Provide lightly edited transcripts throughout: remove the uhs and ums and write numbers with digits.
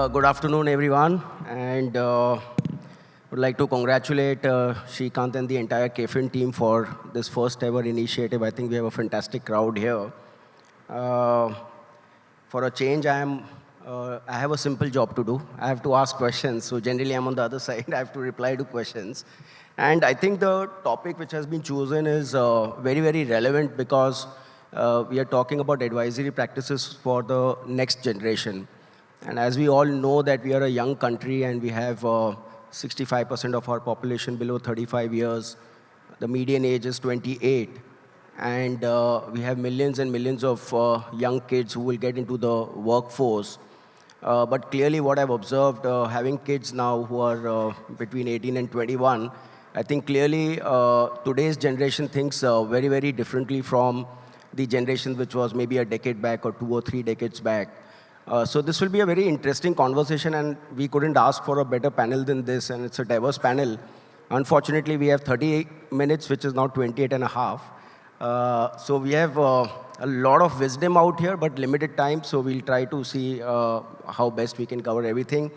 Good afternoon, everyone. And would like to congratulate Srikanth and the entire KFin team for this first ever initiative. I think we have a fantastic crowd here. For a change, I have a simple job to do. I have to ask questions. So generally, I'm on the other side. I have to reply to questions. And I think the topic which has been chosen is very, very relevant because we are talking about advisory practices for the next generation. And as we all know that we are a young country and we have 65% of our population below 35 years. The median age is 28. And we have millions and millions of young kids who will get into the workforce. But clearly what I've observed, having kids now who are between 18 and 21, I think clearly today's generation thinks very, very differently from the generation which was maybe a decade back or 2 or 3 decades back. So this will be a very interesting conversation, and we couldn't ask for a better panel than this, and it's a diverse panel. Unfortunately, we have 38 minutes, which is now 28 and a half. So we have a lot of wisdom out here, but limited time, so we'll try to see how best we can cover everything.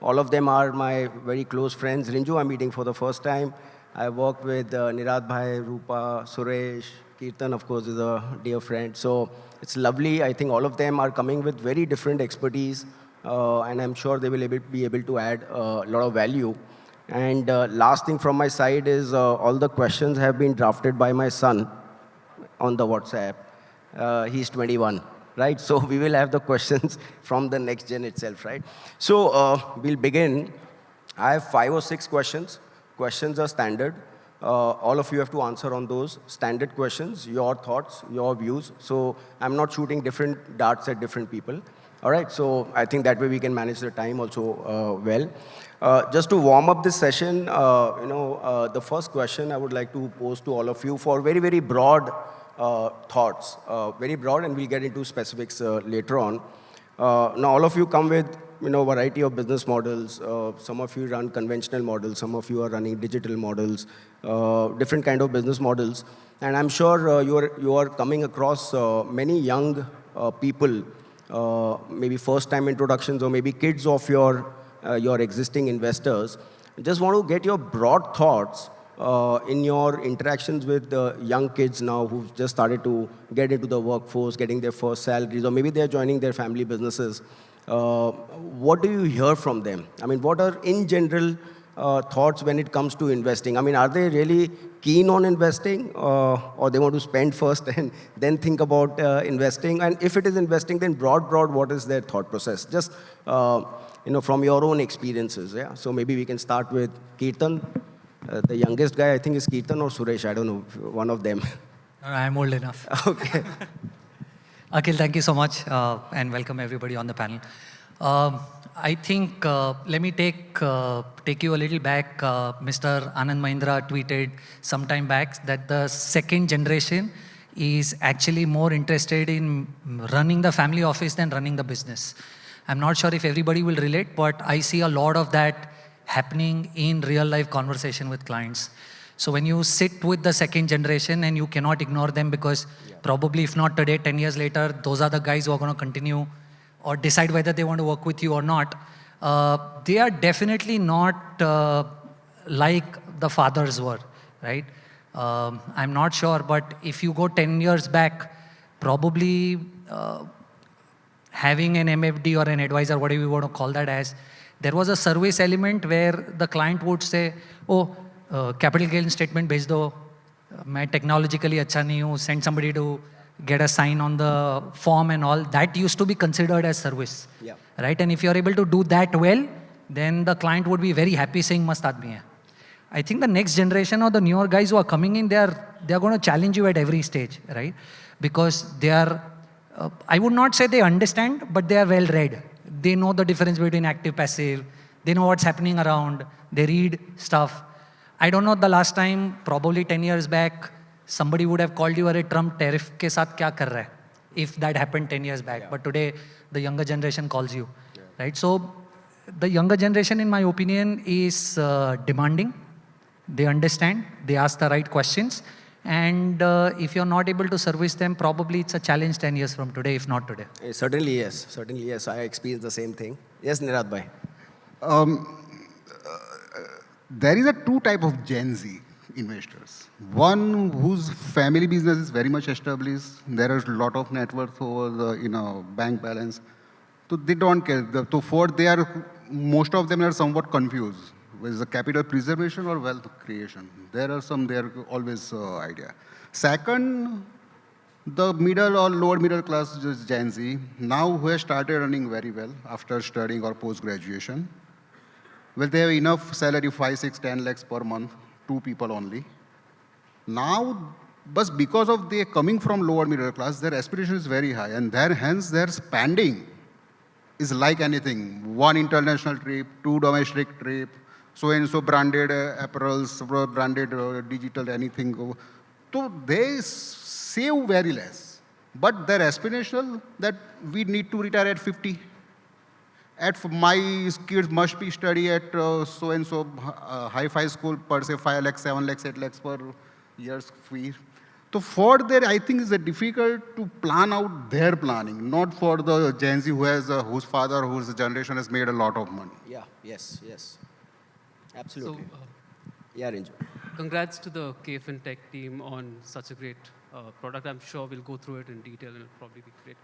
All of them are my very close friends. Rinju, I'm meeting for the first time. I worked with Nirad Bhai, Rupa, Suresh, Kirtan, of course, is a dear friend. So it's lovely. I think all of them are coming with very different expertise, and I'm sure they will be able to add a lot of value. And last thing from my side is all the questions have been drafted by my son on the WhatsApp. He's 21, right? So we will have the questions from the next gen itself, right? So we'll begin. I have 5 or 6 questions. Questions are standard. All of you have to answer on those standard questions, your thoughts, your views. So I'm not shooting different darts at different people. All right, so I think that way we can manage the time also well. Just to warm up this session, the first question I would like to pose to all of you for very, very broad thoughts, very broad, and we'll get into specifics later on. Now, all of you come with variety of business models. Some of you run conventional models. Some of you are running digital models, different kind of business models. And I'm sure you are coming across many young people, maybe first-time introductions or maybe kids of your existing investors. Just want to get your broad thoughts in your interactions with young kids now who've just started to get into the workforce, getting their first salaries, or maybe they're joining their family businesses. What do you hear from them? I mean, what are, in general, thoughts when it comes to investing? I mean, are they really keen on investing, or they want to spend first and then think about investing? And if it is investing, then broad, what is their thought process? Just, from your own experiences, yeah? So maybe we can start with Kirtan. The youngest guy, I think, is Kirtan or Suresh. I don't know, one of them. No, I'm old enough. Okay. Akhil, thank you so much, and welcome everybody on the panel. I think, let me take you a little back. Mr. Anand Mahindra tweeted some time back that the second generation is actually more interested in running the family office than running the business. I'm not sure if everybody will relate, but I see a lot of that happening in real life conversation with clients. So when you sit with the second generation and you cannot ignore them because probably if not today, 10 years later, those are the guys who are going to continue or decide whether they want to work with you or not. They are definitely not like the fathers were, right? I'm not sure, but if you go 10 years back, probably having an MFD or an advisor, whatever you want to call that as, there was a service element where the client would say, oh, capital gain statement भेज दो, मैं technologically अच्छा नहीं हूँ, send somebody to get a sign on the form and all. That used to be considered as service, right? And if you're able to do that well, then the client would be very happy saying मस्त आदमी है. I think the next generation or the newer guys who are coming in, they are going to challenge you at every stage, right? Because they are, I would not say they understand, but they are well read. They know the difference between active, passive. They know what's happening around. They read stuff. I don't know the last time, probably 10 years back, somebody would have called you, "Arey, Trump tariff ke saath kya kar raha hai?" If that happened 10 years back. But today, the younger generation calls you, right? So the younger generation, in my opinion, is demanding. They understand. They ask the right questions. And if you're not able to service them, probably it's a challenge 10 years from today, if not today. Certainly, yes. Certainly, yes. I experienced the same thing. Yes, Nirad bhai. There is a two type of Gen Z investors. One whose family business is very much established. There is a lot of net worth over the bank balance. So they don't care. So for they are most of them are somewhat confused. Is the capital preservation or wealth creation? There are some there always idea. Second, the middle or lower middle class just Gen Z now who has started earning very well after studying or post graduation. Well, they have enough salary, 5, 6, 10 lakhs per month, two people only. Now, but because of they coming from lower middle class, their aspiration is very high, and hence their spending is like anything. One international trip, two domestic trip, so and so branded apparels, branded digital anything. So they save very less, but their aspiration that we need to retire at 50. My kids must be study at so and so high-fi school per se 5 lakhs, 7 lakhs, 8 lakhs per year's fee. So for their, I think it's difficult to plan out their planning, not for the Gen Z who has whose father, whose generation has made a lot of money. Yeah, yes. So, Absolutely. Yeah, Ranju. congrats to the KFintech team on such a great product. I'm sure we'll go through it in detail and it'll probably be great.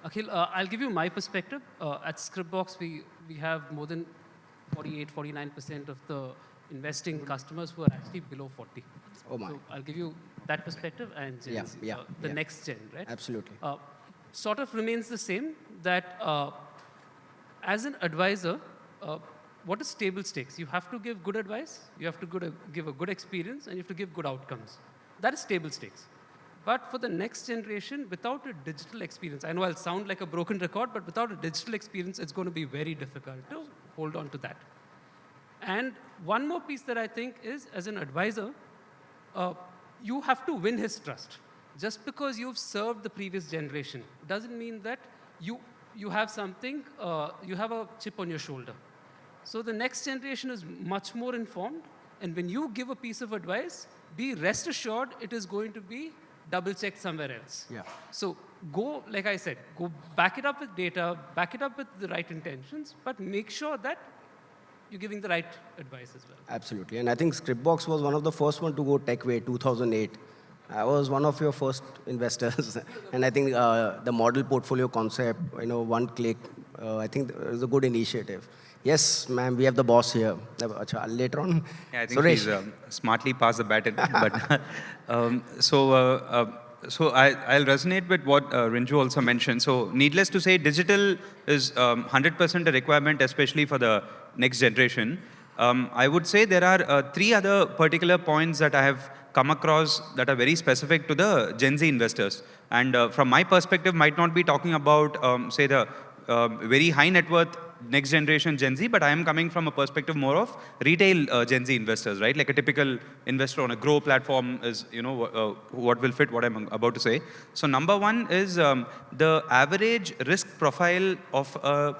Akhil, I'll give you my perspective. At Scriptbox, we have more than 48, 49% of the investing customers who are actually below 40. Oh my. So I'll give you that perspective and Gen Z, the yeah. next gen, right? Absolutely. Sort of remains the same that as an advisor, what is table stakes? You have to give good advice, you have to give a good experience, and you have to give good outcomes. That is table stakes. But for the next generation, without a digital experience, I know I'll sound like a broken record, but without a digital experience, it's going to be very difficult to hold on to that. And one more piece that I think is, as an advisor, you have to win his trust. Just because you've served the previous generation doesn't mean that you have something, you have a chip on your shoulder. So the next generation is much more informed, and when you give a piece of advice, be rest assured it is going to be double-checked somewhere else. Yeah. So go, like I said, go back it up with data, back it up with the right intentions, but make sure that you're giving the right advice as well. Absolutely. And I think Scriptbox was one of the first one to go tech way, 2008. I was one of your first investors. And I think the model portfolio concept, one click, I think it was a good initiative. Yes, ma'am, we have the boss here. Achha, later on. Yeah, I think Suresh. he's smartly passed the baton. But so I'll resonate with what Rinju also mentioned. So needless to say, digital is 100% a requirement, especially for the next generation. I would say there are 3 other particular points that I have come across that are very specific to the Gen Z investors. And from my perspective, might not be talking about, say, the very high net worth next generation Gen Z, but I am coming from a perspective more of retail Gen Z investors, right? Like a typical investor on a grow platform is, what will fit what I'm about to say. So number one is the average risk profile of a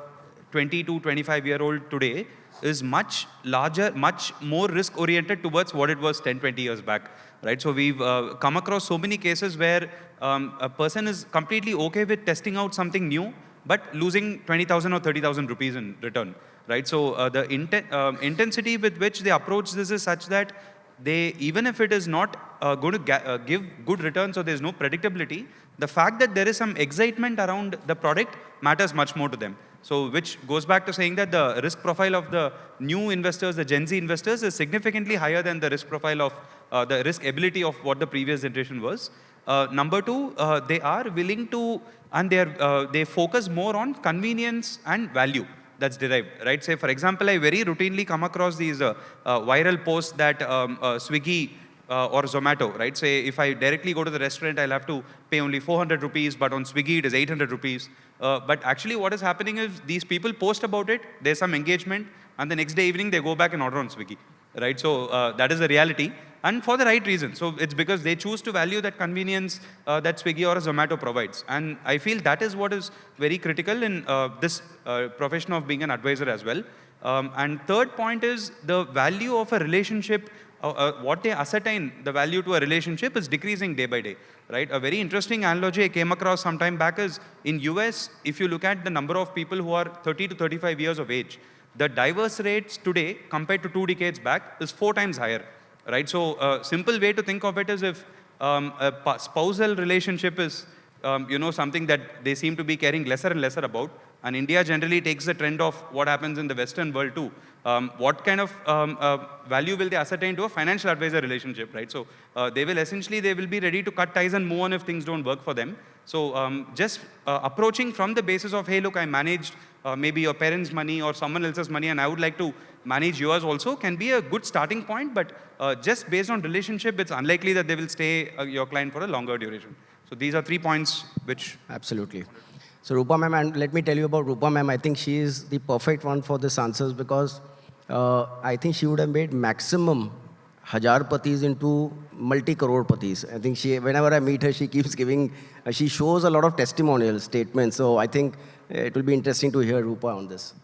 20 to 25-year-old today is much larger, much more risk oriented towards what it was 10, 20 years back, right? So we've come across so many cases where a person is completely okay with testing out something new, but losing 20,000 or 30,000 rupees in return, right? So the intensity with which they approach this is such that they, even if it is not going to give good returns or there's no predictability, the fact that there is some excitement around the product matters much more to them. So which goes back to saying that the risk profile of the new investors, the Gen Z investors, is significantly higher than the risk profile of the risk ability of what the previous generation was. Number 2, they are willing to, and they focus more on convenience and value that's derived, right? Say, for example, I very routinely come across these viral posts that Swiggy or Zomato, right? Say, if I directly go to the restaurant, I'll have to pay only 400 rupees, but on Swiggy, it is 800 rupees. But actually, what is happening is these people post about it, there's some engagement, and the next day evening, they go back and order on Swiggy, right? So that is the reality, and for the right reason. So it's because they choose to value that convenience that Swiggy or Zomato provides. And I feel that is what is very critical in this profession of being an advisor as well. And third point is the value of a relationship what they ascertain the value to a relationship is decreasing day by day, right? A very interesting analogy I came across some time back is in US, if you look at the number of people who are 30 to 35 years of age, the divorce rates today compared to 2 decades back is 4 times higher, right? So a simple way to think of it is if spousal relationship is something that they seem to be caring lesser and lesser about. And India generally takes the trend of what happens in the Western world too. What kind of value will they ascertain to a financial advisor relationship, right? So they will be ready to cut ties and move on if things don't work for them. So just approaching from the basis of, hey, look, I managed maybe your parents' money or someone else's money, and I would like to manage yours also, can be a good starting point. But just based on relationship, it's unlikely that they will stay your client for a longer duration. So these are 3 points which... Absolutely. So Rupa ma'am, and let me tell you about Rupa ma'am. I think she is the perfect one for this answers because I think she would have made maximum 1,000 patis into multi-crore patis. I think whenever I meet her, she keeps giving, she shows a lot of testimonial statements. So I think it will be interesting to hear Rupa on this.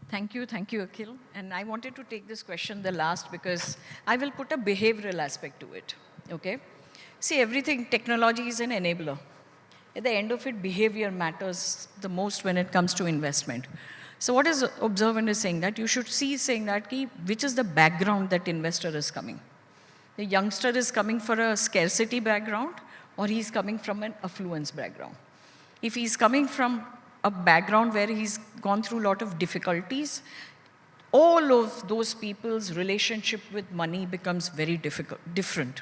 Thank you, Akhil. And I wanted to take this question the last because I will put a behavioral aspect to it, okay? See, everything, technology is an enabler. At the end of it, behavior matters the most when it comes to investment. So what is observant is saying that you should see saying that which is the background that investor is coming. The youngster is coming for a scarcity background or he's coming from an affluence background. If he's coming from a background where he's gone through a lot of difficulties, all of those people's relationship with money becomes very different.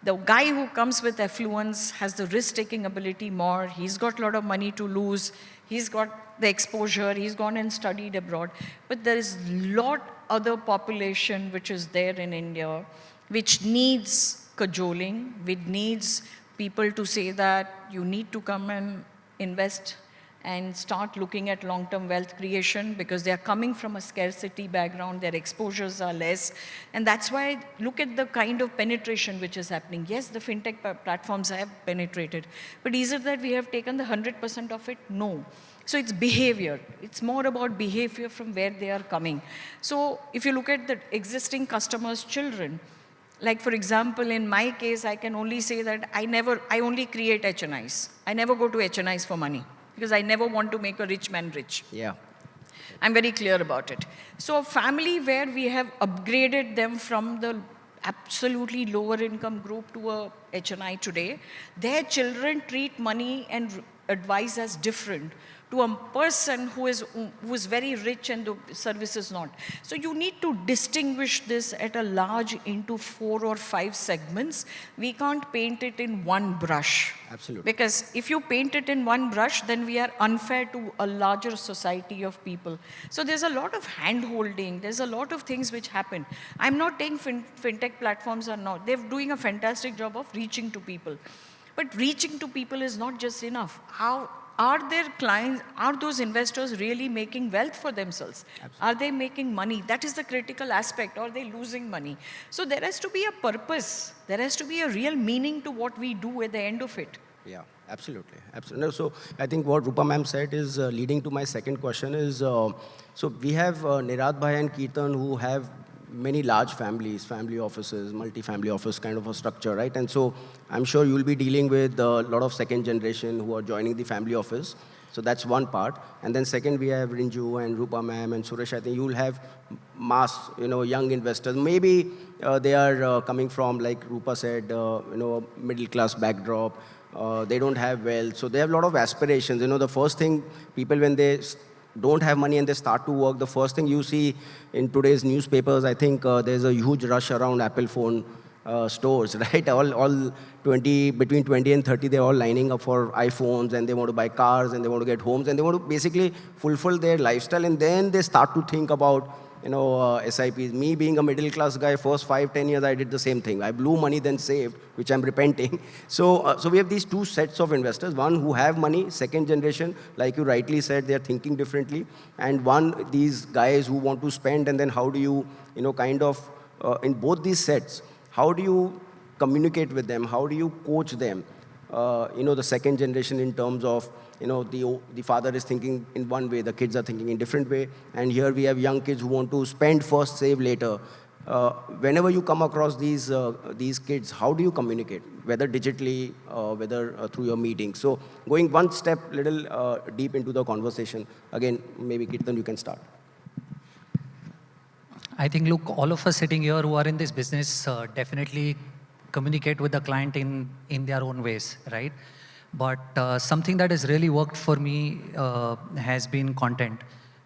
The guy who comes with affluence has the risk-taking ability more. He's got a lot of money to lose. He's got the exposure. He's gone and studied abroad. But there is a lot other population which is there in India, which needs cajoling, which needs people to say that you need to come and invest and start looking at long-term wealth creation because they are coming from a scarcity background, their exposures are less. And that's why look at the kind of penetration which is happening. Yes, the fintech platforms have penetrated, but is it that we have taken the 100% of it? No. So it's behavior. It's more about behavior from where they are coming. So if you look at the existing customers' children, like for example, in my case, I can only say that I only create HNIs. I never go to HNIs for money, because I never want to make a rich man rich. Yeah. I'm very clear about it. So a family where we have upgraded them from the absolutely lower income group to a HNI today, their children treat money and advice as different to a person who is very rich and the service is not. So you need to distinguish this at a large into 4 or 5 segments. We can't paint it in one brush. Absolutely. Because if you paint it in one brush, then we are unfair to a larger society of people. So there's a lot of hand-holding. There's a lot of things which happen. I'm not saying fintech platforms are not. They're doing a fantastic job of reaching to people. But reaching to people is not just enough. How are their clients, are those investors really making wealth for themselves? Absolutely. Are they making money? That is the critical aspect. Or are they losing money? So there has to be a purpose. There has to be a real meaning to what we do at the end of it. Yeah, absolutely. Absolutely. No, so I think what Rupa ma'am said is leading to my second question is, so we have Nirad Bhai and Kirtan who have many large families, family offices, multi-family office kind of a structure, right? And so I'm sure you'll be dealing with a lot of second generation who are joining the family office. So that's one part. And then second, we have Rinju and Rupa ma'am and Suresh. I think you'll have mass, young investors. Maybe they are coming from, like Rupa said, middle class backdrop. They don't have wealth. So they have a lot of aspirations. The first thing people, when they don't have money and they start to work, the first thing you see in today's newspapers, I think there's a huge rush around Apple phone stores, right? All between 20 and 30, they're all lining up for iPhones and they want to buy cars and they want to get homes and they want to basically fulfill their lifestyle, and then they start to think about SIPs. Me being a middle class guy, first 5-10 years, I did the same thing. I blew money, then saved, which I'm repenting. So we have these two sets of investors. One who have money, second generation, like you rightly said, they're thinking differently. And one, these guys who want to spend, and then how do you, in both these sets, how do you communicate with them? How do you coach them? The second generation in terms of, the father is thinking in one way, the kids are thinking in different way. And here we have young kids who want to spend first, save later. whenever you come across these kids, how do you communicate, whether digitally, whether through your meetings? So going one step little deep into the conversation, again, maybe Kirtan, you can start. I think, look, all of us sitting here who are in this business definitely communicate with the client in their own ways, right? But something that has really worked for me has been content.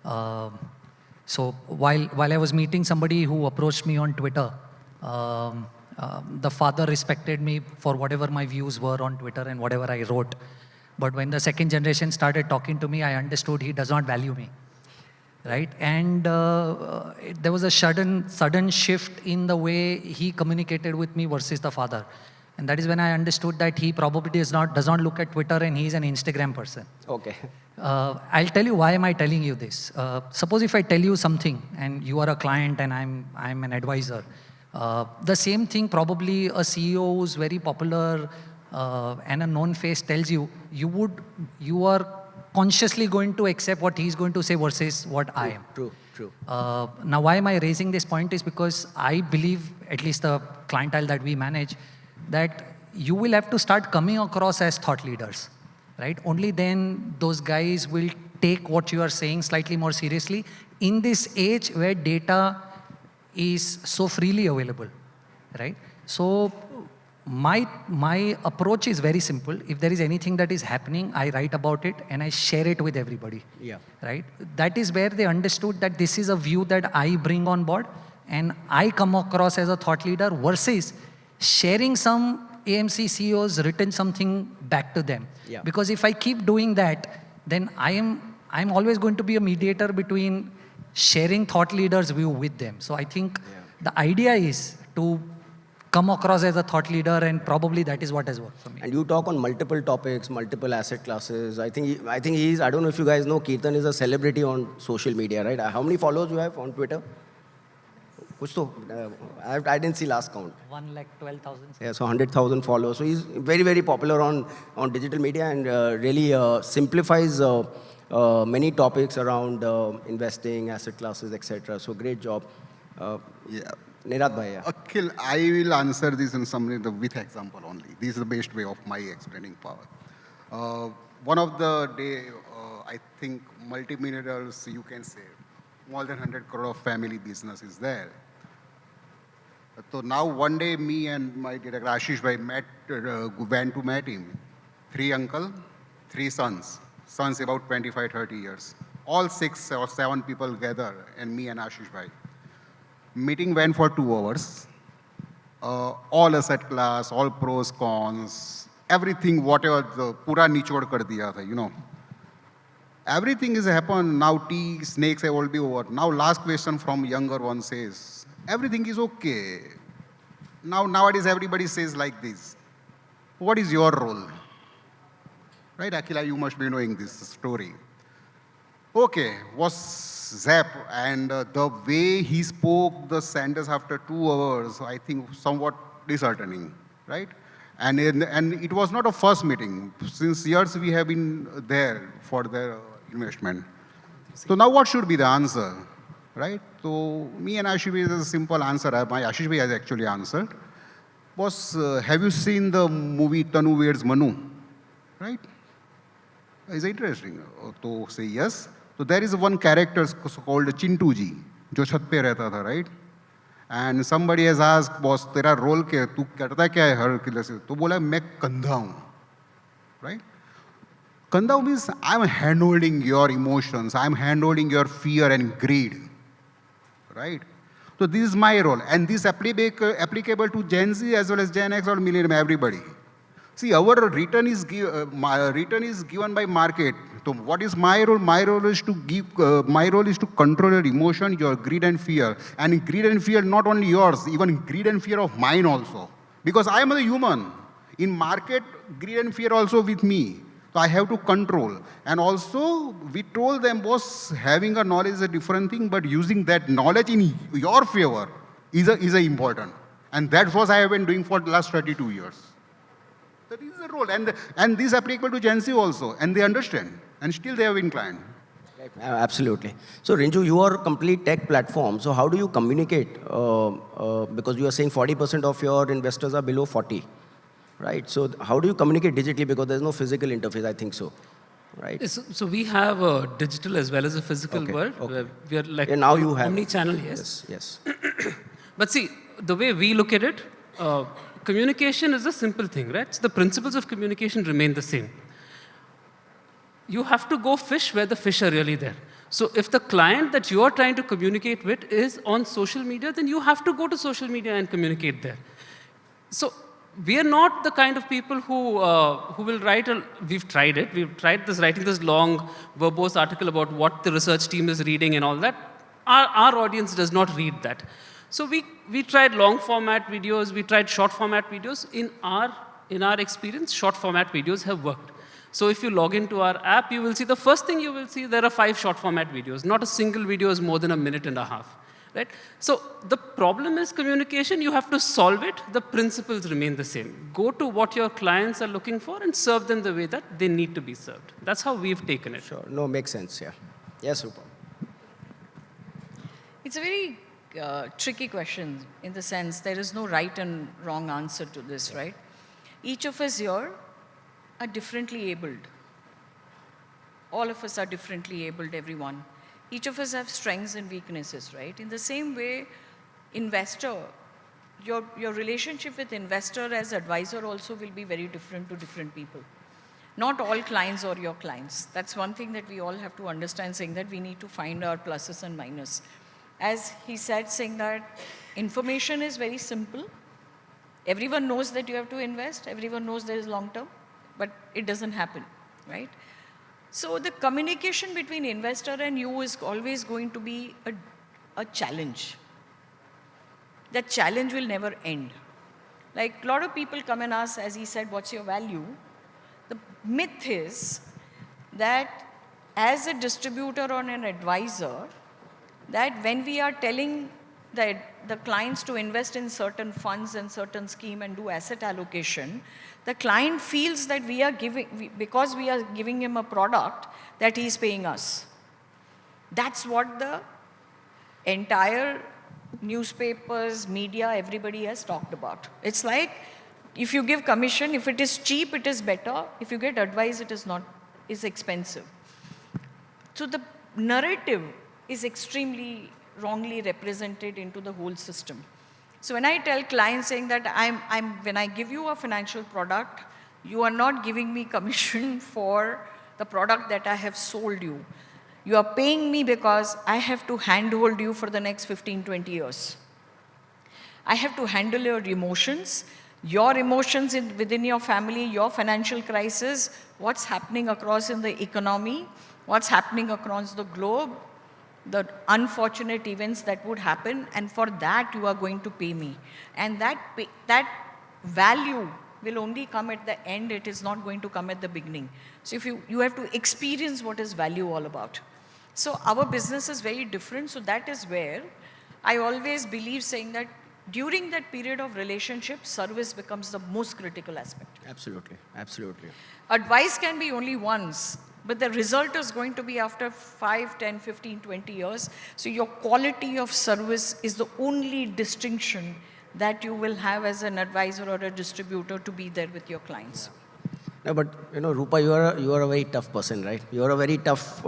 So while I was meeting somebody who approached me on Twitter, the father respected me for whatever my views were on Twitter and whatever I wrote. But when the second generation started talking to me, I understood he does not value me. Right? And there was a sudden shift in the way he communicated with me versus the father. And that is when I understood that he probably does not look at Twitter and he's an Instagram person. Okay. I'll tell you why am I telling you this. Suppose if I tell you something and you are a client and I'm an advisor, the same thing probably a CEO who's very popular and a known face tells you, you are consciously going to accept what he's going to say versus what I am. True. Now, why am I raising this point is because I believe, at least the clientele that we manage, that you will have to start coming across as thought leaders, right? Only then those guys will take what you are saying slightly more seriously in this age where data is so freely available, right? So my approach is very simple. If there is anything that is happening, I write about it and I share it with everybody. Yeah. Right? That is where they understood that this is a view that I bring on board and I come across as a thought leader versus sharing some AMC CEOs written something back to them. Yeah. Because if I keep doing that, then I'm always going to be a mediator between sharing thought leaders' view with them. So I think the idea is to come across as a thought leader, and probably that is what has worked for me. And you talk on multiple topics, multiple asset classes. I think he's, I don't know if you guys know, Kirtan is a celebrity on social media, right? How many followers you have on Twitter? Kuch to, I didn't see last count. 112,000. Yeah, so 100,000 followers. So he's very, very popular on digital media and really simplifies many topics around investing, asset classes, etc. So great job. Yeah. Nirat bhai, yeah. Akhil, I will answer this in some with example only. This is the best way of my explaining power. One of the day, I think multimillionaires, you can say, more than 100 crore of family business is there. So now one day, me and my director Ashish bhai went to meet him. 3 uncle, 3 sons. Sons about 25, 30 years. All 6 or 7 people gather, and me and Ashish bhai. Meeting went for 2 hours. All asset class, all pros, cons, everything, whatever, the pura nichod kar diya tha, you know. Everything is happened. Now tea, snakes have all be over. Now last question from younger one says, everything is okay. Nowadays everybody says like this. What is your role? Right, Akhila, you must be knowing this story. Okay, was Zap, and the way he spoke the sentence after 2 hours, I think somewhat disheartening, right? And it was not a first meeting. Since years we have been there for the investment. So now what should be the answer, right? So me and Ashish is a simple answer. My Ashish has actually answered. Was, have you seen the movie Tanu Wears Manu, right? It's interesting to say yes. So there is one character called Chintu ji, जो छत पे रहता था, right? And somebody has asked, boss, तेरा role क्या है? तू करता क्या है हर किले से? तो बोला मैं कंधा हूँ, right? कंधा means I'm handholding your emotions, I'm handholding your fear and greed, right? So this is my role, and this applicable to Gen Z as well as Gen X or millennium, everybody. See, our return is given by market. So what is my role? My role is to control your emotion, your greed and fear. And greed and fear, not only yours, even greed and fear of mine also. Because I am a human. In market, greed and fear also with me. So I have to control. And also, we told them, boss, having a knowledge is a different thing, but using that knowledge in your favor is important. And that's what I have been doing for the last 32 years. So this is the role, and this is applicable to Gen Z also, and they understand, and still they have inclined. Right. Absolutely. So Rinju, you are a complete tech platform. So how do you communicate? Because you are saying 40% of your investors are below 40, right? So how do you communicate digitally? Because there's no physical interface, I think so, right? So we have a digital as well as a physical Okay. world. Okay. Where we are like Yeah, now you have. omni-channel, yes. Yes. Yes. But see, the way we look at it, communication is a simple thing, right? So the principles of communication remain the same. You have to go fish where the fish are really there. So if the client that you are trying to communicate with is on social media, then you have to go to social media and communicate there. So we are not the kind of people who will write we've tried it. We've tried writing this long, verbose article about what the research team is reading and all that. Our audience does not read that. So we tried long format videos, we tried short format videos. In our experience, short format videos have worked. So if you log into our app, you will see the first thing you will see, there are 5 short format videos. Not a single video is more than 1.5 minutes. Right? So the problem is communication, you have to solve it. The principles remain the same. Go to what your clients are looking for and serve them the way that they need to be served. That's how we've taken it. Sure. No, makes sense, yeah. Yes, Rupa. It's a very tricky question in the sense there is no right and wrong answer to this, right? Each of us here are differently abled. All of us are differently abled, everyone. Each of us have strengths and weaknesses, right? In the same way, investor, your relationship with investor as advisor also will be very different to different people. Not all clients are your clients. That's one thing that we all have to understand, saying that we need to find our pluses and minuses. As he said, saying that information is very simple. Everyone knows that you have to invest. Everyone knows there is long term, but it doesn't happen, right? So the communication between investor and you is always going to be a challenge. That challenge will never end. Like a lot of people come and ask, as he said, what's your value? The myth is that as a distributor or an advisor, that when we are telling the clients to invest in certain funds and certain scheme and do asset allocation, the client feels that because we are giving him a product, that he is paying us. That's what the entire newspapers, media, everybody has talked about. It's like, if you give commission, if it is cheap, it is better. If you get advice, it is expensive. So the narrative is extremely wrongly represented into the whole system. So when I tell clients saying that when I give you a financial product, you are not giving me commission for the product that I have sold you. You are paying me because I have to handhold you for the next 15, 20 years. I have to handle your emotions within your family, your financial crisis, what's happening across in the economy, what's happening across the globe, the unfortunate events that would happen, and for that you are going to pay me. And that value will only come at the end, it is not going to come at the beginning. So if you have to experience what is value all about. So our business is very different, so that is where I always believe saying that during that period of relationship, service becomes the most critical aspect. Absolutely, absolutely. Advice can be only once, but the result is going to be after 5, 10, 15, 20 years. So your quality of service is the only distinction that you will have as an advisor or a distributor to be there with your clients. No, but Rupa, you are a very tough person, right? You are a very tough,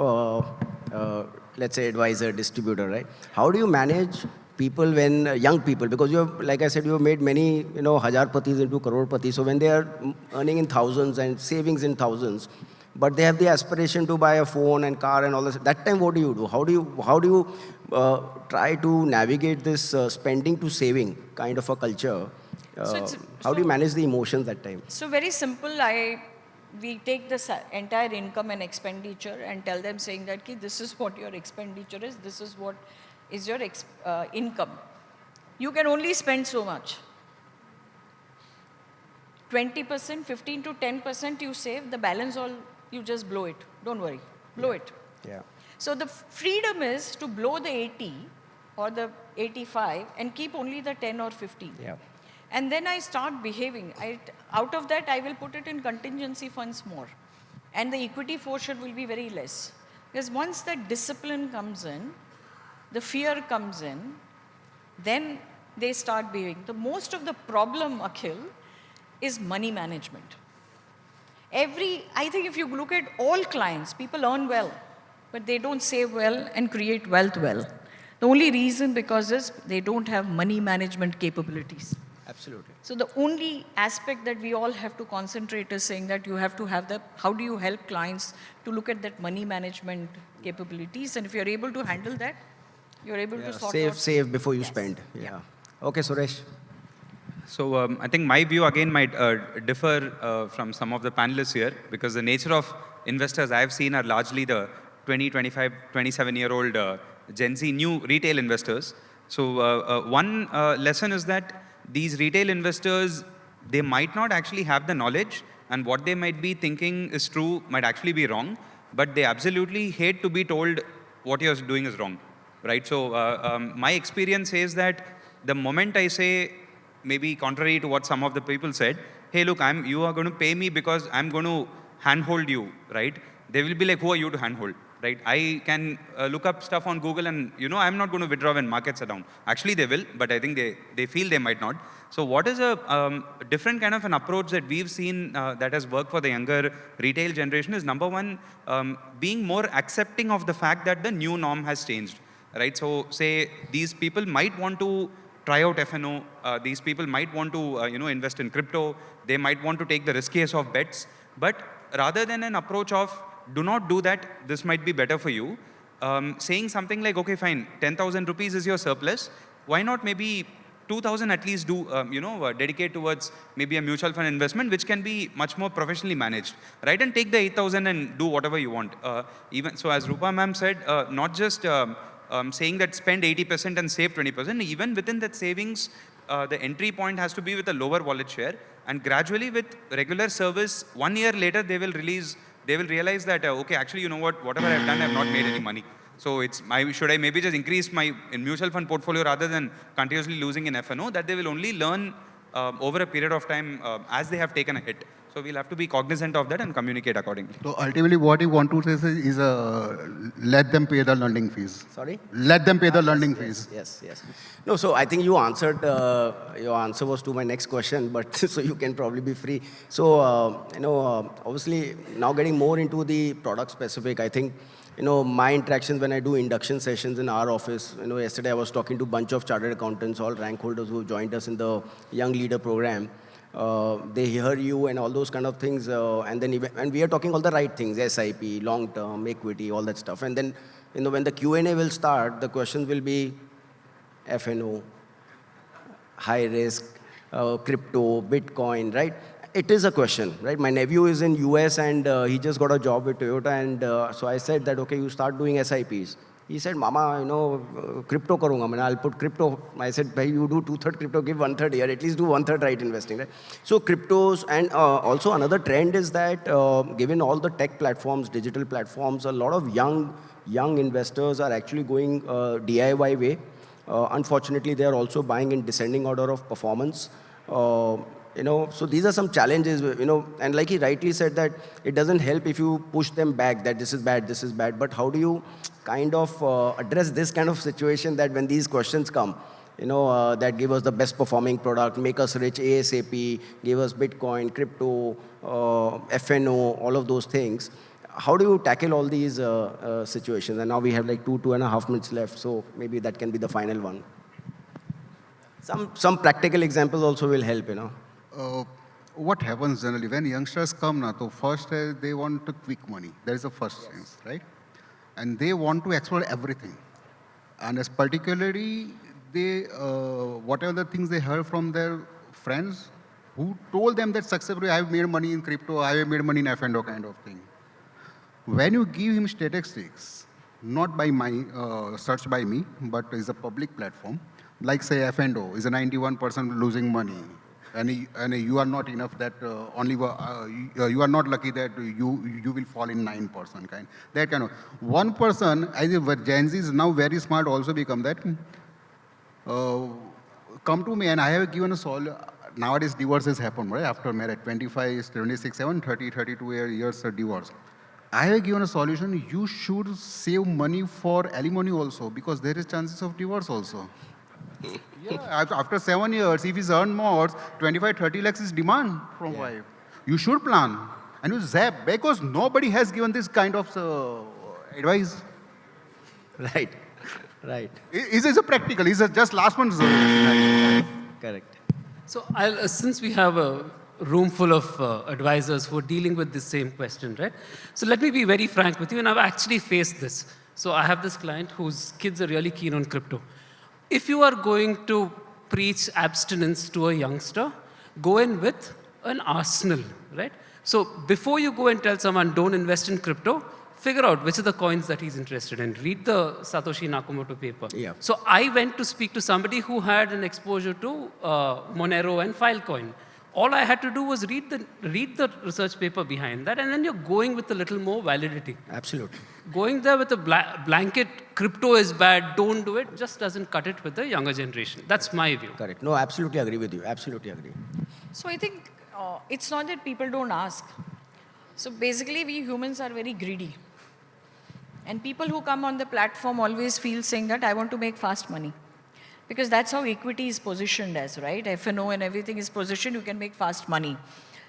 let's say, advisor, distributor, right? How do you manage people young people, because you have, like I said, you have made many, hajarpatis into crorepati. So when they are earning in thousands and savings in thousands, but they have the aspiration to buy a phone and car and all this, that time what do you do? How do you try to navigate this spending to saving kind of a culture? How do you manage the emotions that time? So very simple. We take this entire income and expenditure and tell them saying that this is what your expenditure is, this is what is your income. You can only spend so much. 20%, 15 to 10% you save, the balance all you just blow it. Don't worry, blow it. Yeah. So the freedom is to blow the 80 or the 85 and keep only the 10 or 15. Yeah. And then I start behaving. Out of that, I will put it in contingency funds more. And the equity portion will be very less. Because once that discipline comes in, the fear comes in, then they start behaving. The most of the problem, Akhil, is money management. I think if you look at all clients, people earn well, but they don't save well and create wealth well. The only reason because is they don't have money management capabilities. Absolutely. So the only aspect that we all have to concentrate is saying that you have to have how do you help clients to look at that money management capabilities, and if you're able to handle that, you're able to sort out. Save before you Yes. spend. Yeah. Yeah. Okay, Suresh. So I think my view again might differ from some of the panelists here because the nature of investors I've seen are largely the 20, 25, 27-year-old Gen Z new retail investors. So one lesson is that these retail investors, they might not actually have the knowledge, and what they might be thinking is true might actually be wrong, but they absolutely hate to be told what you're doing is wrong, right? So my experience says that the moment I say, maybe contrary to what some of the people said, hey, look, you are going to pay me because I'm going to handhold you, right? They will be like, who are you to handhold, right? I can look up stuff on Google and, I'm not going to withdraw when markets are down. Actually, they will, but I think they feel they might not. So what is a different kind of an approach that we've seen that has worked for the younger retail generation is, number one, being more accepting of the fact that the new norm has changed, right? So say these people might want to try out FNO. These people might want to, invest in crypto. They might want to take the riskiest of bets. But rather than an approach of, do not do that, this might be better for you, saying something like, okay, fine, 10,000 rupees is your surplus. Why not maybe 2,000 at least do, dedicate towards maybe a mutual fund investment, which can be much more professionally managed, right? And take the 8,000 and do whatever you want. Even so, as Rupa ma'am said, not just saying that spend 80% and save 20%, even within that savings, the entry point has to be with a lower wallet share. And gradually with regular service, 1 year later, they will realize that, okay, actually, you know what, whatever I've done, I've not made any money. So should I maybe just increase my mutual fund portfolio rather than continuously losing in FNO? That they will only learn over a period of time as they have taken a hit. So we'll have to be cognizant of that and communicate accordingly. So ultimately, what you want to say is let them pay the learning fees. Sorry? Let them pay the learning fees. Yes. No, so I think you answered, your answer was to my next question, but so you can probably be free. So, obviously, now getting more into the product specific, I think, my interactions when I do induction sessions in our office, yesterday I was talking to a bunch of chartered accountants, all rank holders who joined us in the Young Leader program. They hear you and all those kind of things, and we are talking all the right things, SIP, long-term, equity, all that stuff. And then, when the Q&A will start, the questions will be FNO, high risk, crypto, Bitcoin, right? It is a question, right? My nephew is in US and he just got a job with Toyota, and so I said that, okay, you start doing SIPs. He said, Mama, crypto karunga, man, I'll put crypto. I said, bhai, you do 2/3 crypto, give 1/3 here, at least do 1/3 right investing, right? So cryptos, and also another trend is that given all the tech platforms, digital platforms, a lot of young investors are actually going DIY way. Unfortunately, they are also buying in descending order of performance. So these are some challenges, and like he rightly said that it doesn't help if you push them back that this is bad, but how do you kind of address this kind of situation that when these questions come, that give us the best performing product, make us rich ASAP, give us Bitcoin, crypto, FNO, all of those things. How do you tackle all these situations? And now we have like 2.5 minutes left, so maybe that can be the final one. Some practical examples also will help, What happens generally when youngsters come now? So first they want quick money. That is the first thing, right? And they want to explore everything. And as particularly they whatever the things they heard from their friends who told them that successfully I have made money in crypto, I have made money in F&O kind of thing. When you give him statistics, not by my search by me, but is a public platform, like say F&O is a 91% losing money, and you are not enough that you are not lucky that you will fall in 9% kind. That kind of one person, I think Gen Z is now very smart also become that. Come to me and I have given a solve. Nowadays divorces happen, right? After marriage, 25, 26, 7, 30, 32 years divorce. I have given a solution. You should save money for alimony also, because there is chances of divorce also. Yeah, after 7 years, if he's earned more, 25, 30 lakhs is demand from wife. You should plan. And you zap, because nobody has given this kind of advice. Right. Right. Is it practical? Is it just last month's? Correct. So since we have a room full of advisors who are dealing with the same question, right? So let me be very frank with you, and I've actually faced this. So I have this client whose kids are really keen on crypto. If you are going to preach abstinence to a youngster, go in with an arsenal, right? So before you go and tell someone, don't invest in crypto, figure out which are the coins that he's interested in. Read the Satoshi Nakamoto paper. Yeah. So I went to speak to somebody who had an exposure to Monero and Filecoin. All I had to do was read the research paper behind that, and then you're going with a little more validity. Absolutely. Going there with a blanket, crypto is bad, don't do it, just doesn't cut it with the younger generation. That's my view. Correct. No, absolutely agree with you. Absolutely agree. So I think it's not that people don't ask. So basically, we humans are very greedy. And people who come on the platform always feel saying that I want to make fast money. Because that's how equity is positioned as, right? F&O and everything is positioned, you can make fast money.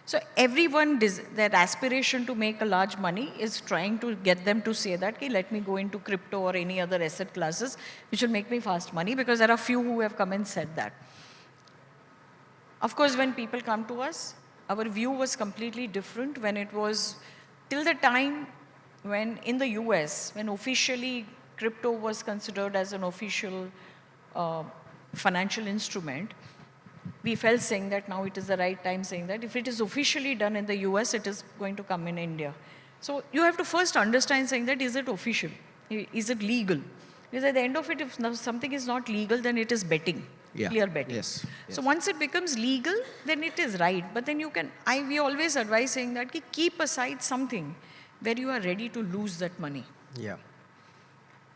So everyone, that aspiration to make a large money is trying to get them to say that, okay, let me go into crypto or any other asset classes, which will make me fast money, because there are few who have come and said that. Of course, when people come to us, our view was completely different when it was till the time when in the US, when officially crypto was considered as an official financial instrument, we felt saying that now it is the right time saying that if it is officially done in the US, it is going to come in India. So you have to first understand saying that is it official? Is it legal? Because at the end of it, if something is not legal, then it is betting. Yeah. Clear betting. Yes. So once it becomes legal, then it is right. But then we always advise saying that keep aside something where you are ready to lose that money. Yeah.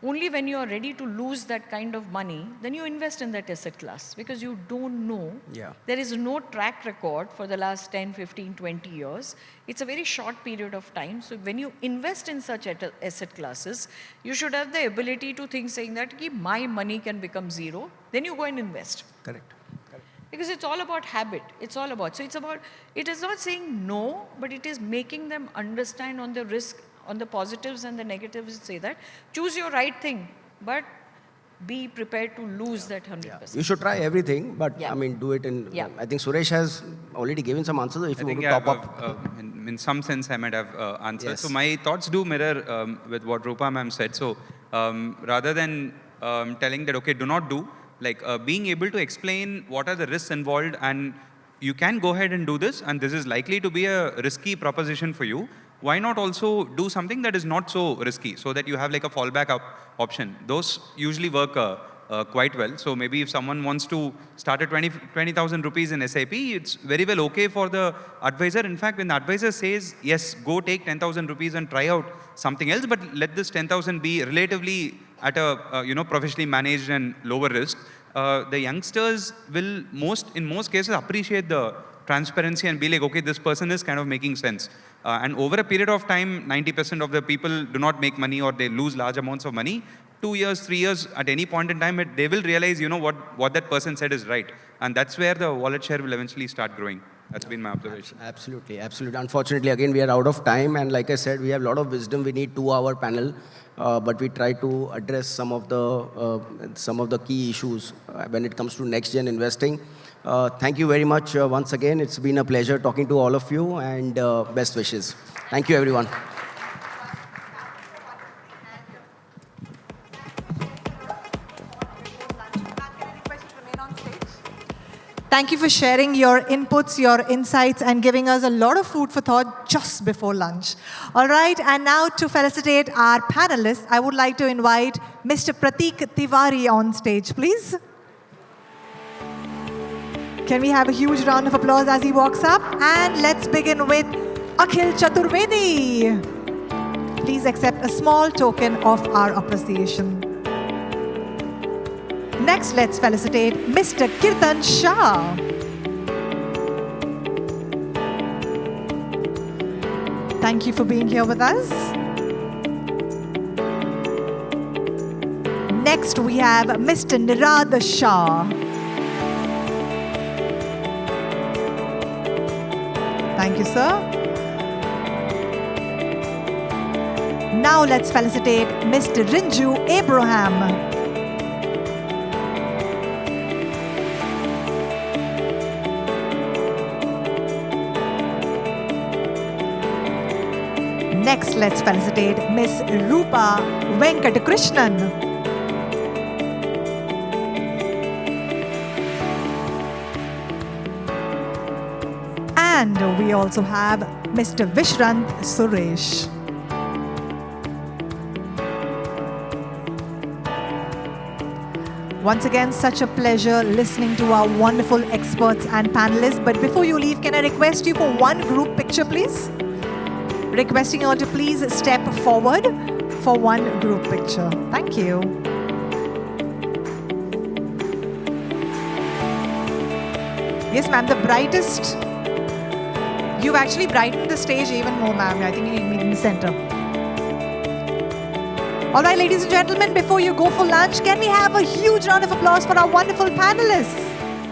Only when you are ready to lose that kind of money, then you invest in that asset class, because you don't know. Yeah. There is no track record for the last 10, 15, 20 years. It's a very short period of time. So when you invest in such asset classes, you should have the ability to think saying that my money can become zero. Then you go and invest. Correct. Because it's all about habit. It's all about. So it is not saying no, but it is making them understand on the risk, on the positives and the negatives, say that choose your right thing, but be prepared to lose that 100%. Yeah. You should try everything, but Yeah. I mean, do it in. Yeah. I think Suresh has already given some answers. If you want to top up. In some sense, I might have answered. Yes. So my thoughts do mirror with what Rupa ma'am said. So rather than telling that, okay, do not do, like being able to explain what are the risks involved, and you can go ahead and do this, and this is likely to be a risky proposition for you. Why not also do something that is not so risky, so that you have like a fallback option? Those usually work quite well. So maybe if someone wants to start at 20,000 rupees in SIP, it's very well okay for the advisor. In fact, when the advisor says, yes, go take 10,000 rupees and try out something else, but let this 10,000 be relatively at a professionally managed and lower risk, the youngsters will in most cases appreciate the transparency and be like, okay, this person is kind of making sense. And over a period of time, 90% of the people do not make money, or they lose large amounts of money. 2 years, 3 years, at any point in time, they will realize, what that person said is right. And that's where the wallet share will eventually start growing. That's been my observation. Absolutely, absolutely. Unfortunately, again, we are out of time. And like I said, we have a lot of wisdom. We need 2-hour panel. But we try to address some of the key issues when it comes to next-gen investing. Thank you very much once again. It's been a pleasure talking to all of you, and best wishes. Thank you, everyone. Thank you for sharing your inputs, your insights, and giving us a lot of food for thought just before lunch. All right, and now to felicitate our panelists, I would like to invite Mr. Pratik Tiwari on stage, please. Can we have a huge round of applause as he walks up? And let's begin with Akhil Chaturvedi. Please accept a small token of our appreciation. Next, let's felicitate Mr. Kirtan Shah. Thank you for being here with us. Next, we have Mr. Nirad Shah. Thank you, sir. Now let's felicitate Mr. Rinju Abraham. Next, let's felicitate Miss Rupa Venkatakrishnan. And we also have Mr. Vishrant Suresh. Once again, such a pleasure listening to our wonderful experts and panelists. But before you leave, can I request you for one group picture, please? Requesting you all to please step forward for one group picture. Thank you. Yes, ma'am, the brightest. You've actually brightened the stage even more, ma'am. I think you need me in the center. All right, ladies and gentlemen, before you go for lunch, can we have a huge round of applause for our wonderful panelists?